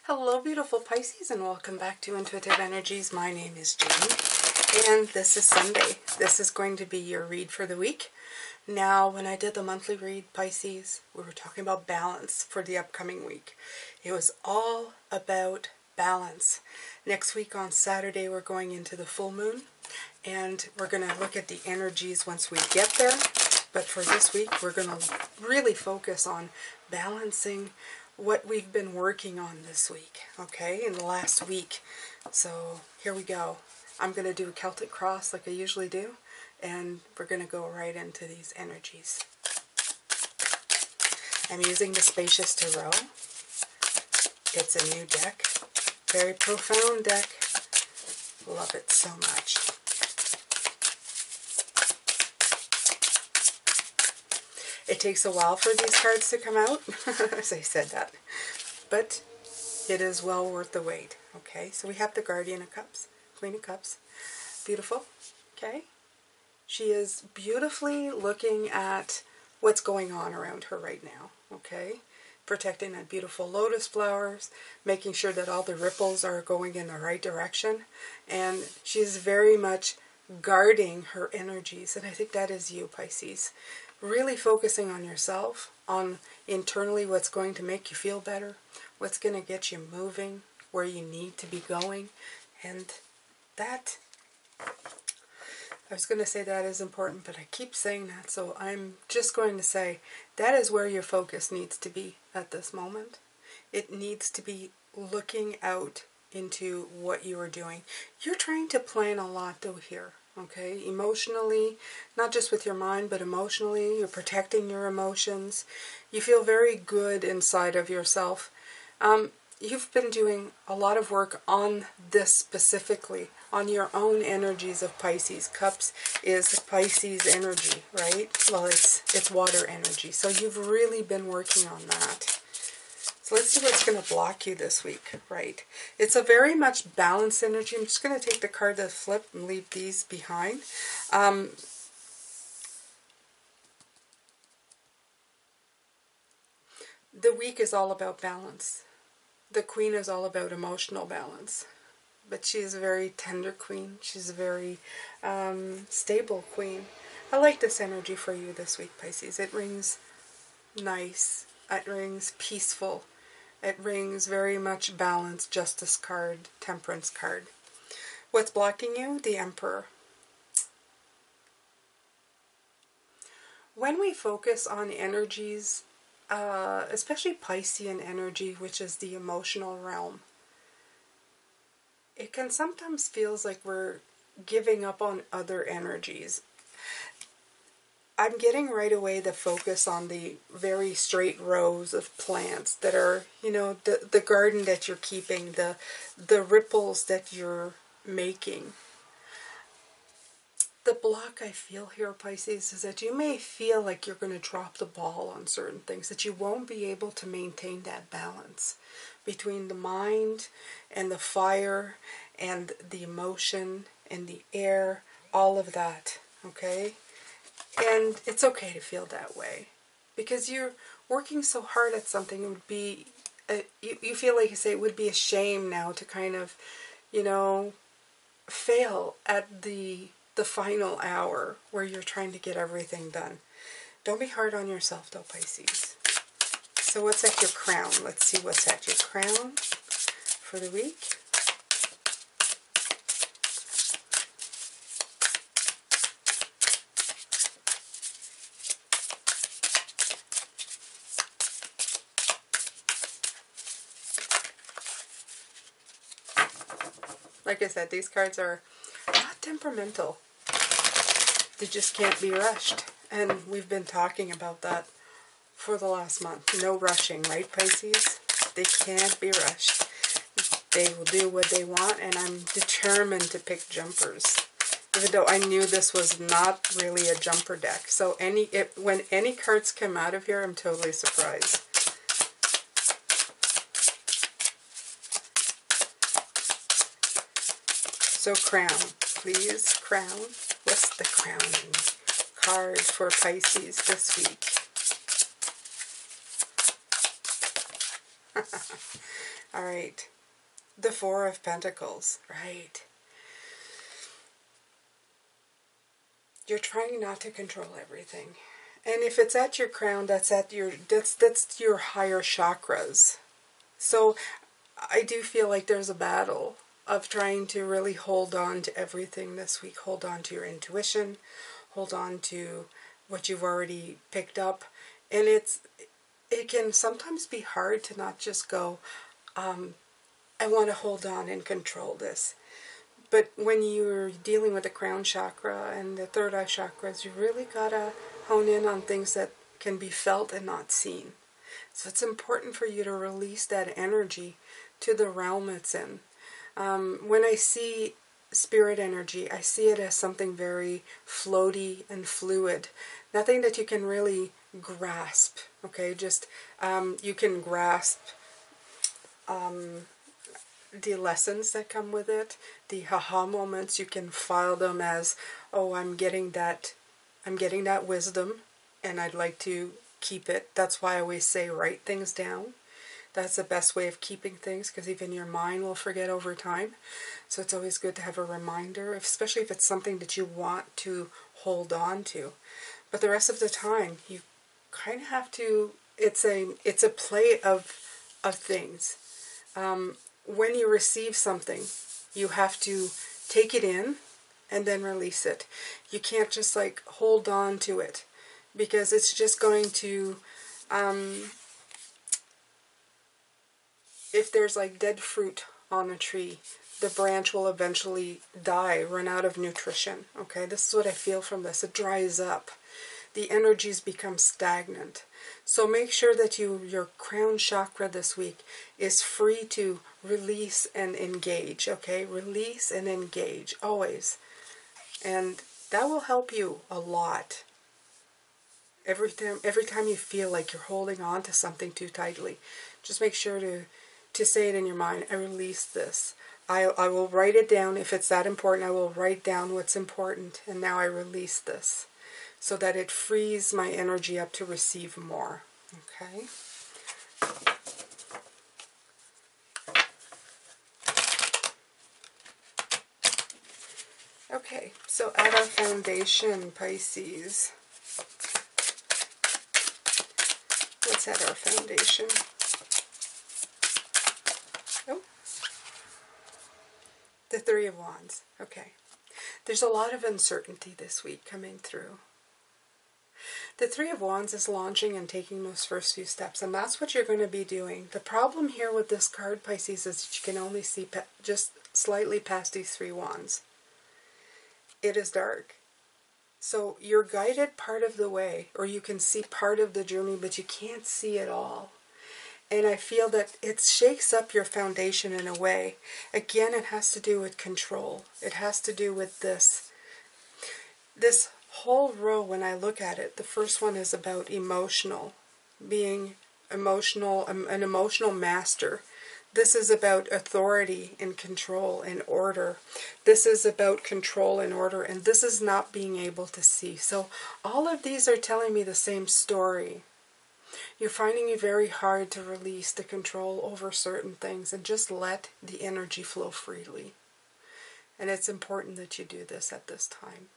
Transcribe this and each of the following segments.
Hello beautiful Pisces, and welcome back to Intuitive Energies. My name is Jane and this is Sunday. This is going to be your read for the week. Now, when I did the monthly read, Pisces, we were talking about balance for the upcoming week. It was all about balance. Next week on Saturday we're going into the full moon and we're going to look at the energies once we get there. But for this week we're going to really focus on balancing what we've been working on this week, okay, in the last week. So here we go. I'm going to do a Celtic cross like I usually do, and we're going to go right into these energies. I'm using the Spacious Tarot. It's a new deck, very profound deck. Love it so much. It takes a while for these cards to come out, as I said that, but it is well worth the wait. Okay, so we have the Guardian of Cups, Queen of Cups, beautiful, okay? She is beautifully looking at what's going on around her right now, okay? Protecting that beautiful lotus flowers, making sure that all the ripples are going in the right direction, and she's very much guarding her energies, and I think that is you, Pisces. Really focusing on yourself, on internally what's going to make you feel better, what's going to get you moving, where you need to be going, and that, I was going to say that is important, but I keep saying that, so I'm just going to say that is where your focus needs to be at this moment. It needs to be looking out into what you are doing. You're trying to plan a lot though here. Okay, emotionally, not just with your mind, but emotionally, you're protecting your emotions. You feel very good inside of yourself. You've been doing a lot of work on this specifically, on your own energies of Pisces. Cups is Pisces energy, right? Well, it's water energy. So you've really been working on that. So let's see what's going to block you this week, right? It's a very much balanced energy. I'm just going to take the card to flip and leave these behind. The week is all about balance. The Queen is all about emotional balance. But she is a very tender Queen. She's a very stable Queen. I like this energy for you this week, Pisces. It rings nice. It rings peaceful. It rings very much balanced, Justice card, Temperance card. What's blocking you? The Emperor. When we focus on energies, especially Piscean energy, which is the emotional realm, it can sometimes feel like we're giving up on other energies. I'm getting right away the focus on the very straight rows of plants that are, you know, the garden that you're keeping, the ripples that you're making. The block I feel here, Pisces, is that you may feel like you're going to drop the ball on certain things, that you won't be able to maintain that balance between the mind and the fire and the emotion and the air, all of that, okay? And it's okay to feel that way, because you're working so hard at something. It would be, you feel like you say it would be a shame now to kind of, you know, fail at the final hour where you're trying to get everything done. Don't be hard on yourself though, Pisces. So what's at your crown? Let's see what's at your crown for the week. Like I said, these cards are not temperamental. They just can't be rushed. And we've been talking about that for the last month. No rushing, right, Pisces? They can't be rushed. They will do what they want, and I'm determined to pick jumpers. Even though I knew this was not really a jumper deck. So when any cards come out of here, I'm totally surprised. So crown, please, crown. What's the crowning card for Pisces this week? All right. The Four of Pentacles. Right. You're trying not to control everything. And if it's at your crown, that's your higher chakras. So I do feel like there's a battle of trying to really hold on to everything this week. Hold on to your intuition. Hold on to what you've already picked up. And it can sometimes be hard to not just go, I want to hold on and control this. But when you're dealing with the crown chakra and the third eye chakras, you really gotta hone in on things that can be felt and not seen. So it's important for you to release that energy to the realm it's in. When I see spirit energy, I see it as something very floaty and fluid. Nothing that you can really grasp, okay? Just, you can grasp the lessons that come with it, the haha moments. You can file them as, oh, I'm getting that wisdom, and I'd like to keep it. That's why I always say write things down. That's the best way of keeping things, because even your mind will forget over time. So it's always good to have a reminder, especially if it's something that you want to hold on to. But the rest of the time, you kind of have to, it's a play of things. When you receive something, you have to take it in and then release it. You can't just like hold on to it, because it's just going to, if there's like dead fruit on a tree, the branch will eventually die, run out of nutrition. Okay, this is what I feel from this. It dries up. The energies become stagnant. So make sure that your crown chakra this week is free to release and engage, okay? Release and engage, always. And that will help you a lot. Every time you feel like you're holding on to something too tightly, just make sure to say it in your mind, I release this. I will write it down. If it's that important, I will write down what's important, and now I release this, so that it frees my energy up to receive more. Okay? Okay, so at our foundation, Pisces. Let's add our foundation. Oh. The Three of Wands. Okay. There's a lot of uncertainty this week coming through. The Three of Wands is launching and taking those first few steps, and that's what you're going to be doing. The problem here with this card, Pisces, is that you can only see just slightly past these three wands. It is dark. So you're guided part of the way, or you can see part of the journey, but you can't see it all. And I feel that it shakes up your foundation in a way. Again, it has to do with control. It has to do with this whole row. When I look at it, the first one is about emotional, being emotional, an emotional master. This is about authority and control and order. This is about control and order, and this is not being able to see. So all of these are telling me the same story. You're finding it very hard to release the control over certain things and just let the energy flow freely. And it's important that you do this at this time.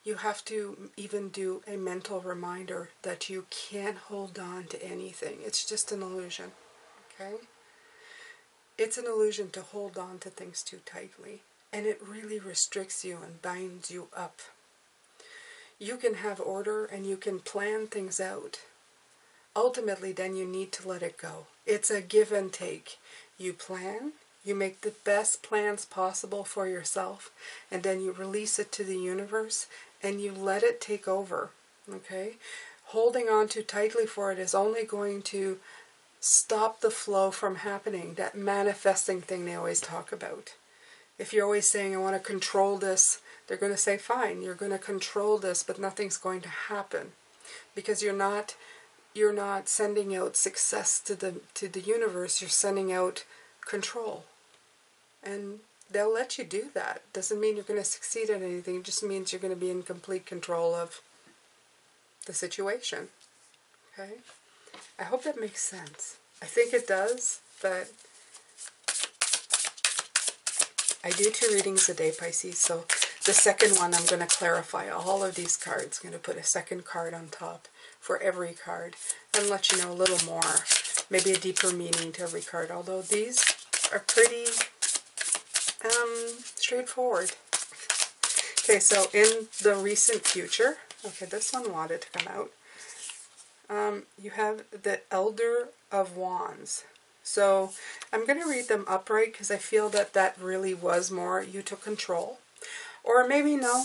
You have to even do a mental reminder that you can't hold on to anything. It's just an illusion. Okay? It's an illusion to hold on to things too tightly. And it really restricts you and binds you up. You can have order and you can plan things out. Ultimately, then you need to let it go. It's a give and take. You plan, you make the best plans possible for yourself, and then you release it to the universe, and you let it take over, okay? Holding on too tightly for it is only going to stop the flow from happening, that manifesting thing they always talk about. If you're always saying, I want to control this, they're going to say, fine, you're going to control this, but nothing's going to happen, because you're not sending out success to the universe. You're sending out control, and they'll let you do that. Doesn't mean you're going to succeed at anything. It just means you're going to be in complete control of the situation. Okay, I hope that makes sense. I think it does, but I do 2 readings a day, Pisces, so the second one I'm going to clarify all of these cards. I'm going to put a second card on top for every card and let you know a little more, maybe a deeper meaning to every card, although these are pretty straightforward. Okay, so in the recent future, okay, this one wanted to come out. You have the Elder of Wands. So I'm going to read them upright because I feel that that really was more you took control. Or maybe no,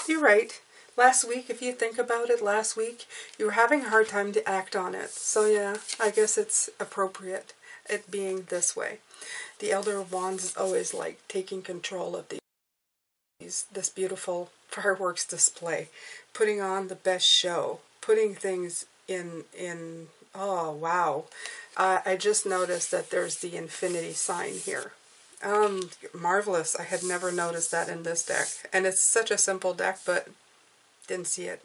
you're right. Last week, if you think about it, last week, you were having a hard time to act on it. So yeah, I guess it's appropriate, it being this way. The Elder of Wands is always like taking control of this beautiful fireworks display, putting on the best show, putting things in oh wow. I just noticed that there's the infinity sign here. Marvelous. I had never noticed that in this deck. And it's such a simple deck, but didn't see it.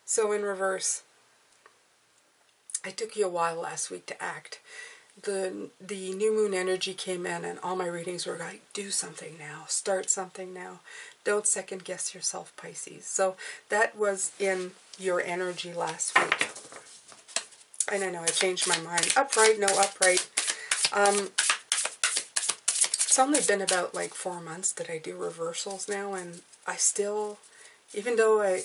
So in reverse, it took you a while last week to act. The new moon energy came in and all my readings were like, do something now, start something now. Don't second guess yourself, Pisces. So that was in your energy last week. And I know I changed my mind. Upright, no upright. It's only been about like 4 months that I do reversals now, and I still, even though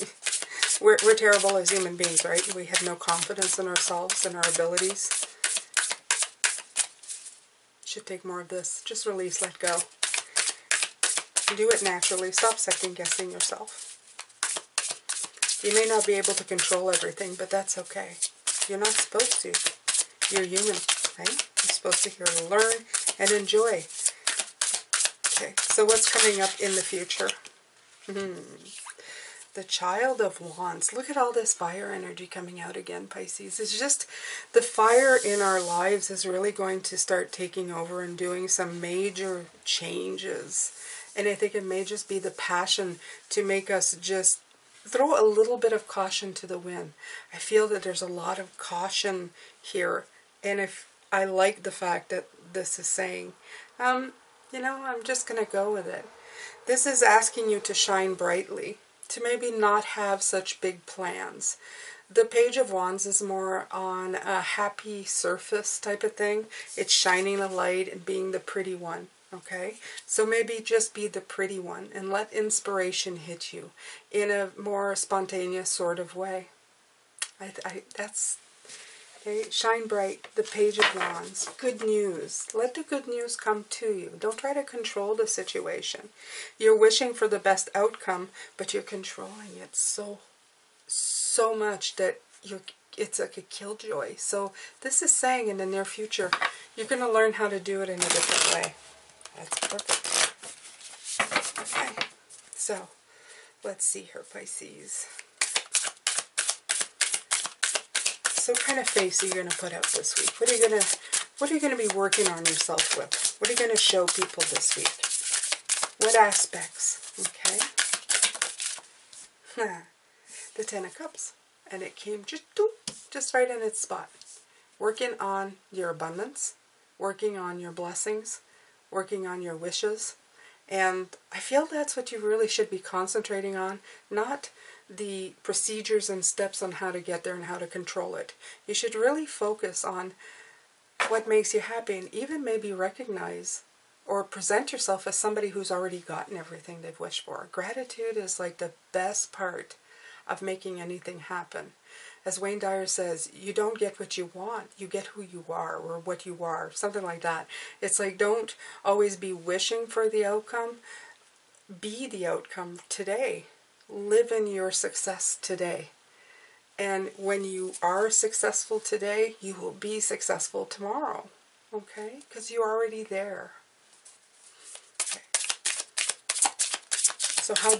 we're terrible as human beings, right? We have no confidence in ourselves and our abilities. Should take more of this. Just release, let go. Do it naturally. Stop second guessing yourself. You may not be able to control everything, but that's okay. You're not supposed to. You're human, right? You're supposed to here to learn and enjoy. Okay, so what's coming up in the future? The Child of Wands. Look at all this fire energy coming out again, Pisces. It's just the fire in our lives is really going to start taking over and doing some major changes. And I think it may just be the passion to make us just throw a little bit of caution to the wind. I feel that there's a lot of caution here. And if I like the fact that this is saying, you know, I'm just going to go with it. This is asking you to shine brightly, to maybe not have such big plans. The Page of Wands is more on a happy surface type of thing. It's shining a light and being the pretty one. Okay, so maybe just be the pretty one and let inspiration hit you in a more spontaneous sort of way. That's okay. Shine bright, the Page of Wands. Good news. Let the good news come to you. Don't try to control the situation. You're wishing for the best outcome, but you're controlling it so much that it's like a killjoy. So this is saying in the near future, you're going to learn how to do it in a different way. That's perfect. Okay, so let's see here, Pisces. So what kind of face are you going to put out this week? What are you going to be working on yourself with? What are you going to show people this week? What aspects? Okay. The Ten of Cups, and it came just right in its spot. Working on your abundance, working on your blessings, working on your wishes, and I feel that's what you really should be concentrating on, not the procedures and steps on how to get there and how to control it. You should really focus on what makes you happy, and even maybe recognize or present yourself as somebody who's already gotten everything they've wished for. Gratitude is like the best part of making anything happen. As Wayne Dyer says, you don't get what you want, you get who you are, or what you are, something like that. It's like, don't always be wishing for the outcome. Be the outcome today. Live in your success today. And when you are successful today, you will be successful tomorrow. Okay? Because you're already there. So how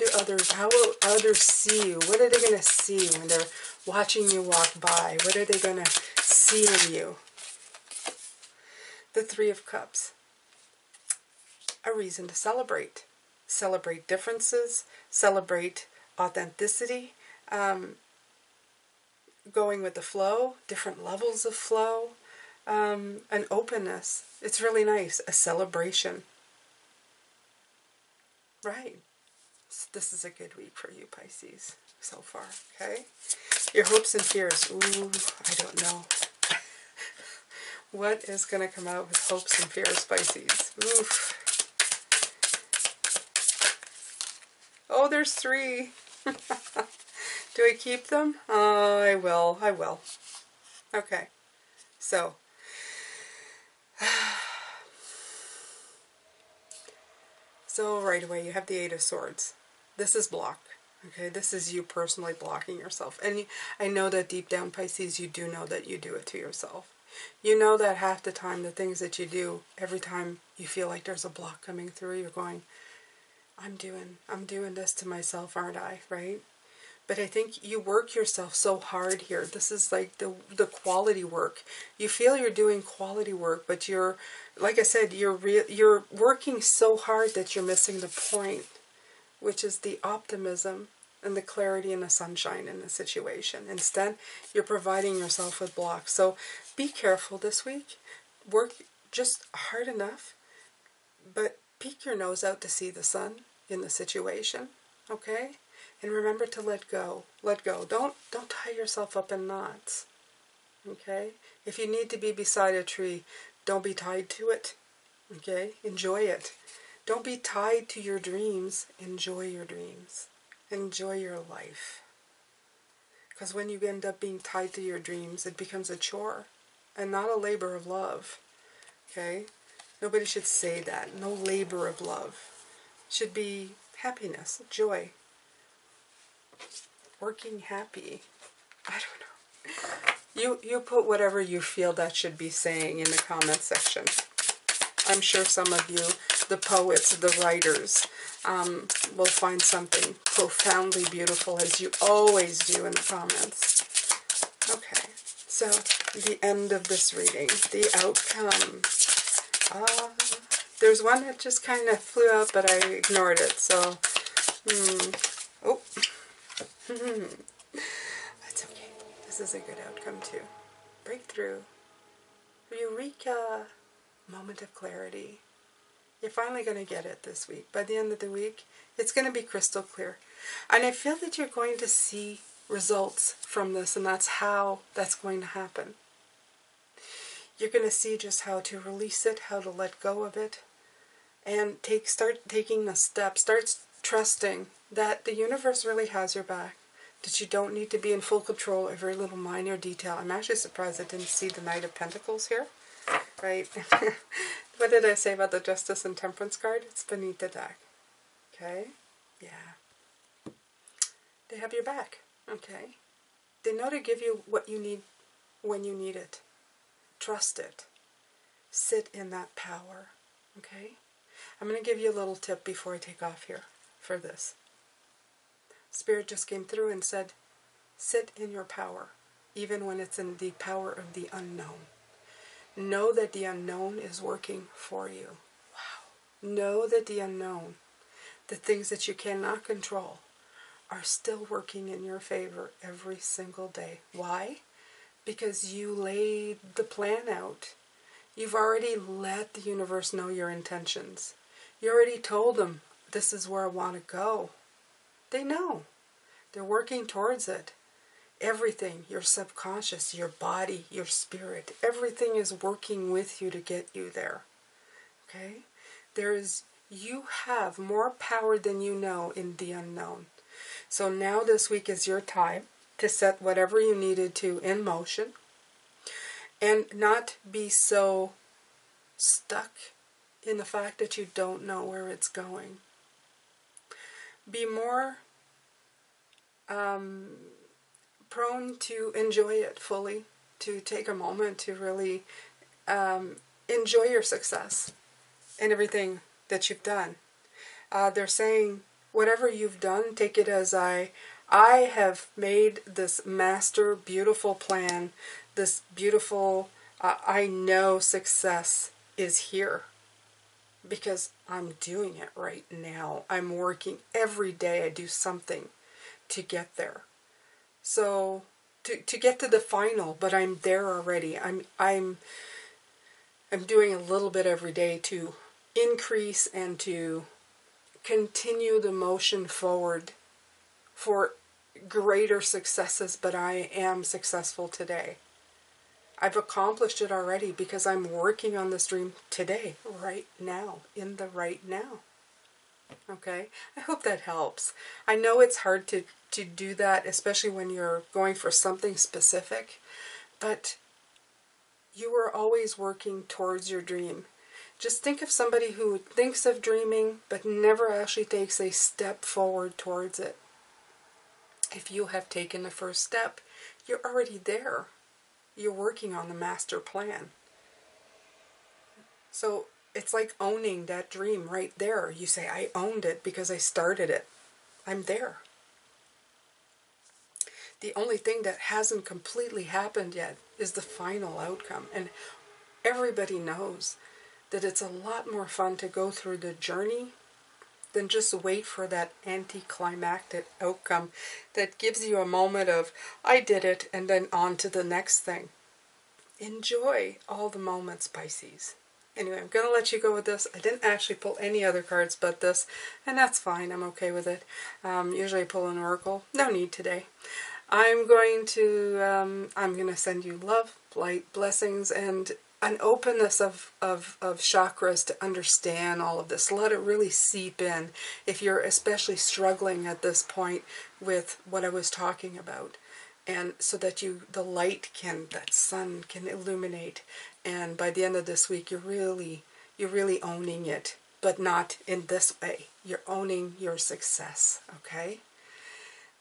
will others see you? What are they going to see when they're watching you walk by? What are they going to see in you? The Three of Cups. A reason to celebrate. Celebrate differences. Celebrate authenticity. Going with the flow. Different levels of flow. An openness. It's really nice. A celebration. Right. This is a good week for you, Pisces, so far, okay? Your hopes and fears. Ooh, I don't know. What is going to come out with hopes and fears, Pisces? Oof. Oh, there's 3. Do I keep them? I will. I will. Okay. So. So right away you have the 8 of Swords. This is block. Okay, this is you personally blocking yourself. And I know that deep down, Pisces, you do know that you do it to yourself. You know that half the time the things that you do, every time you feel like there's a block coming through, you're going, I'm doing this to myself, aren't I? Right? But I think you work yourself so hard here. This is like the quality work. You feel you're doing quality work, but you're, like I said, you're working so hard that you're missing the point, which is the optimism and the clarity and the sunshine in the situation. Instead, you're providing yourself with blocks. So be careful this week. Work just hard enough, but peek your nose out to see the sun in the situation, okay? And remember to let go. Let go. Don't tie yourself up in knots, okay? If you need to be beside a tree, don't be tied to it, okay? Enjoy it. Don't be tied to your dreams. Enjoy your dreams. Enjoy your life. Because when you end up being tied to your dreams, it becomes a chore and not a labor of love. Okay? Nobody should say that. No labor of love. It should be happiness, joy. Working happy. I don't know. You put whatever you feel that should be saying in the comment section. I'm sure some of you, the poets, the writers, will find something profoundly beautiful, as you always do in the comments. Okay, so the end of this reading, the outcome. There's one that just kind of flew out, but I ignored it, so, oh, that's okay. This is a good outcome too. Breakthrough. Eureka. Moment of clarity. You're finally going to get it this week. By the end of the week, it's going to be crystal clear. And I feel that you're going to see results from this, and that's how that's going to happen. You're going to see just how to release it, how to let go of it, and start taking the steps. Start trusting that the universe really has your back, that you don't need to be in full control of every little minor detail. I'm actually surprised I didn't see the Knight of Pentacles here. Right? What did I say about the Justice and Temperance card? It's beneath the deck. Okay? Yeah. They have your back. Okay? They know to give you what you need when you need it. Trust it. Sit in that power. Okay? I'm going to give you a little tip before I take off here for this. Spirit just came through and said, sit in your power, even when it's in the power of the unknown. Know that the unknown is working for you. Wow. Know that the unknown, the things that you cannot control, are still working in your favor every single day. Why? Because you laid the plan out. You've already let the universe know your intentions. You already told them, this is where I want to go. They know. They're working towards it. Everything, your subconscious, your body, your spirit, everything is working with you to get you there. Okay? You have more power than you know in the unknown. So now this week is your time to set whatever you needed to in motion and not be so stuck in the fact that you don't know where it's going. Be more prone to enjoy it fully, to take a moment to really enjoy your success and everything that you've done. They're saying, whatever you've done, take it as I have made this master, beautiful plan, this beautiful, I know success is here because I'm doing it right now. I'm working every day. I do something to get there. So to get to the final, but I'm there already. I'm doing a little bit every day to increase and to continue the motion forward for greater successes, but I am successful today. I've accomplished it already because I'm working on this dream today, right now, in the right now. Okay? I hope that helps. I know it's hard to do that, especially when you're going for something specific, but you are always working towards your dream. Just think of somebody who thinks of dreaming, but never actually takes a step forward towards it. If you have taken the first step, you're already there. You're working on the master plan. So it's like owning that dream right there. You say, I owned it because I started it. I'm there. The only thing that hasn't completely happened yet is the final outcome. And everybody knows that it's a lot more fun to go through the journey than just wait for that anticlimactic outcome that gives you a moment of, I did it, and then on to the next thing. Enjoy all the moments, Pisces. Anyway, I'm going to let you go with this. I didn't actually pull any other cards but this, and that's fine. I'm okay with it. Usually I pull an oracle. No need today. I'm going to send you love, light, blessings, and an openness of chakras to understand all of this. Let it really seep in if you're especially struggling at this point with what I was talking about. And so that the light that sun can illuminate. And by the end of this week, you're really owning it, but not in this way. You're owning your success, okay?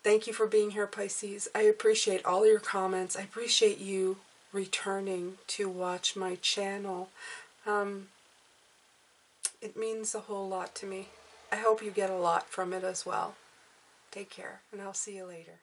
Thank you for being here, Pisces. I appreciate all your comments. I appreciate you returning to watch my channel. It means a whole lot to me. I hope you get a lot from it as well. Take care, and I'll see you later.